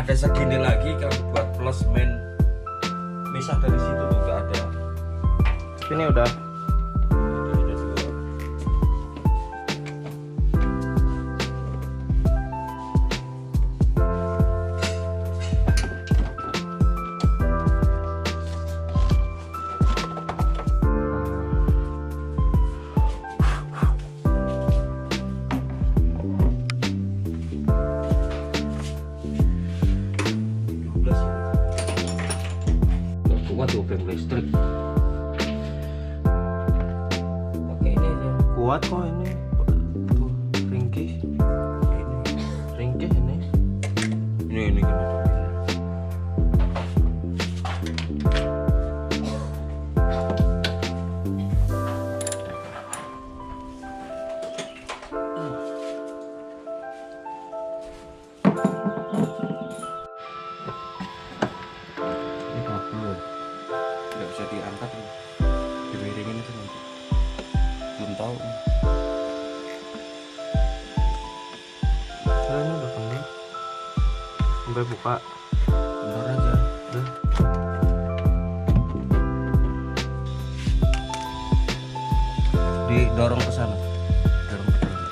ada segini lagi kalau buat plus main misah dari situ tuh nggak ada. Ini udah kuat tuh obeng listrik. Pakai ini aja. kuat kok ini. Tuh, ringkih. Ringkih ini. Ini gini. Nggak bisa diangkat, dimiringin itu nanti. Belum tahu. Nah, ini udah penuh. Sampai buka. Bentar aja. Udah. Didorong ke sana. Dorong ke dalam.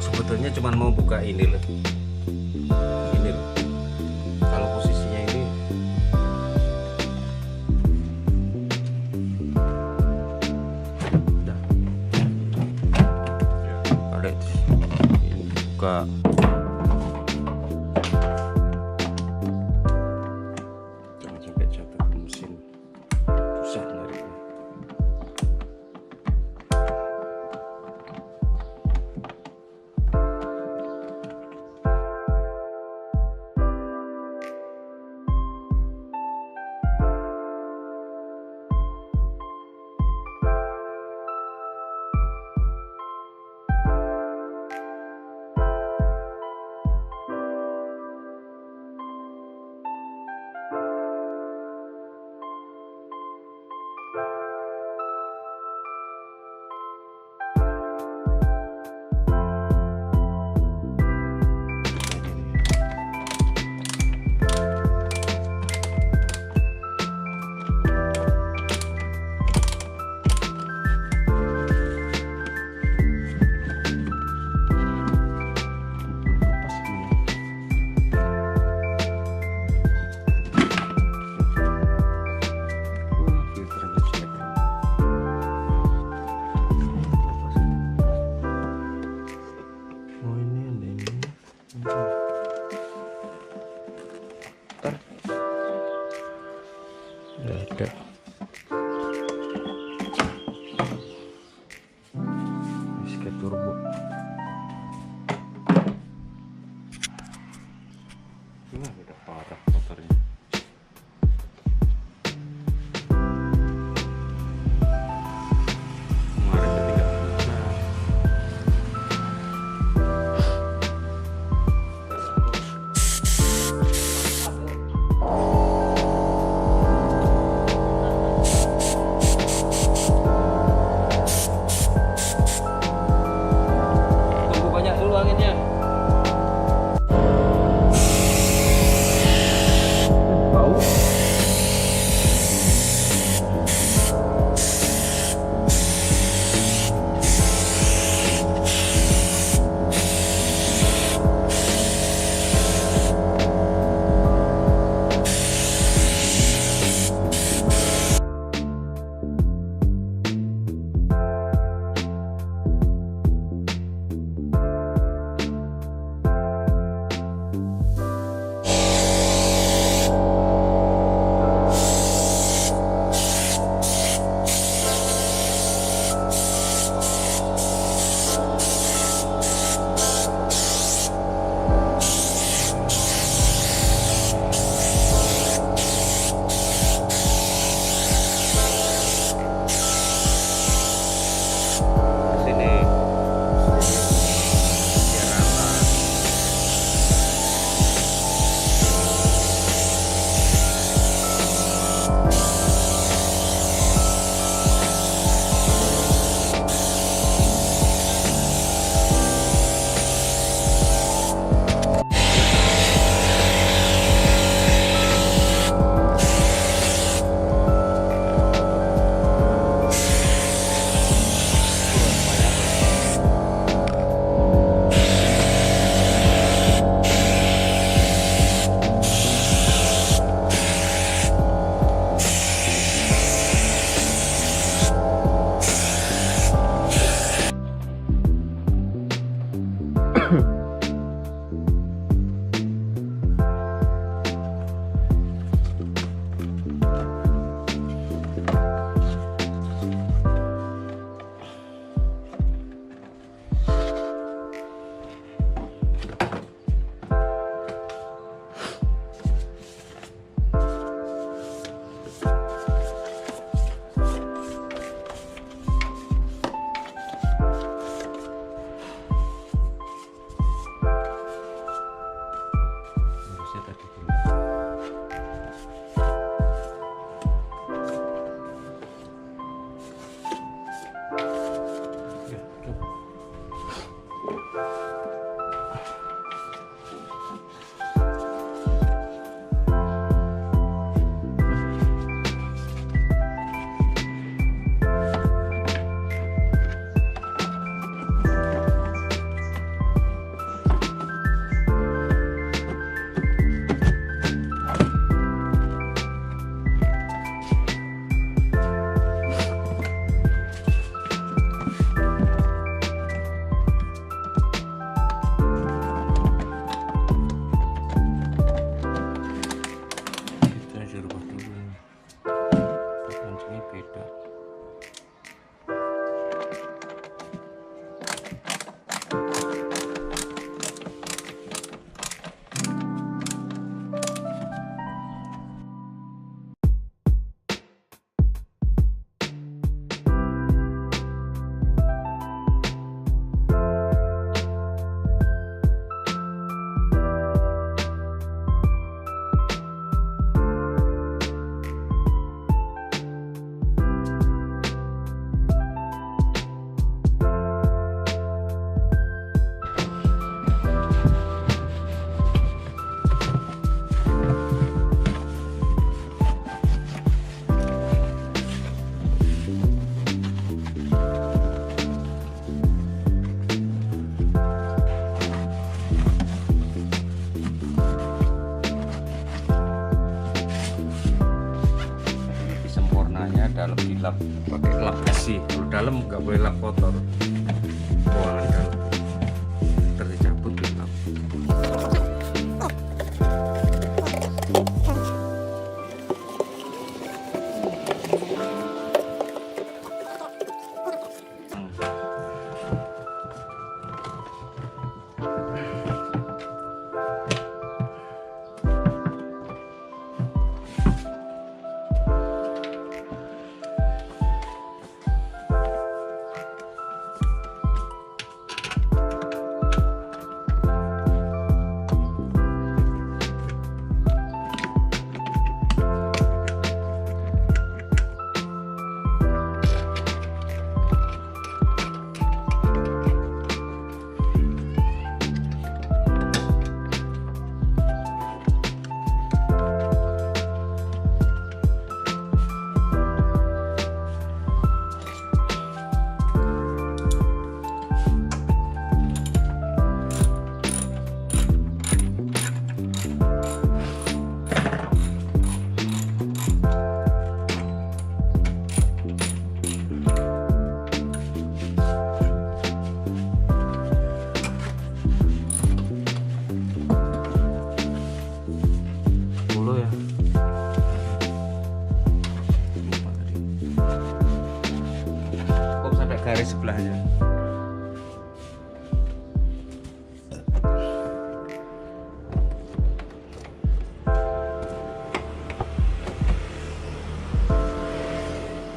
Sebetulnya cuma mau buka ini loh. Ini loh. Kalau posisinya ini udah. Ya, balik. Ini buka. Jangan sampai jatuh ke mesin. Susah nariknya. Nggak ada. Meski turbo. Ini udah parah motornya. Kemarin tadi nggak bisa. dalam dilap pakai lap besi. Kalau dalam nggak boleh lap kotor, ruangan dalam tercabut dilap. Garis sebelahnya.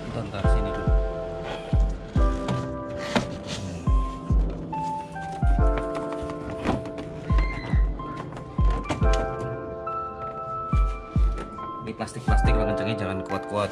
Bentar sini dulu. Ini plastik-plastik lo kencengnya jangan kuat-kuat.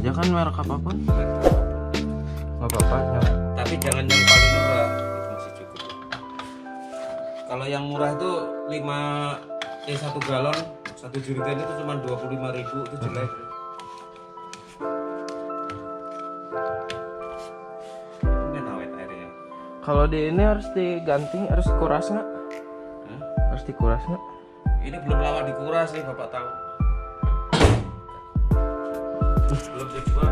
aja kan merek apapun. Nggak apa-apa ya. Tapi jangan yang paling murah, itu masih cukup. Kalau yang murah itu 1 galon 1 jerigen itu cuma 25.000, itu jelek. Ini awet airnya. Kalau di ini harus diganti, harus dikuras nggak? Harus dikuras nggak? Ini belum lama dikuras nih, Bapak tahu. Belum dijual.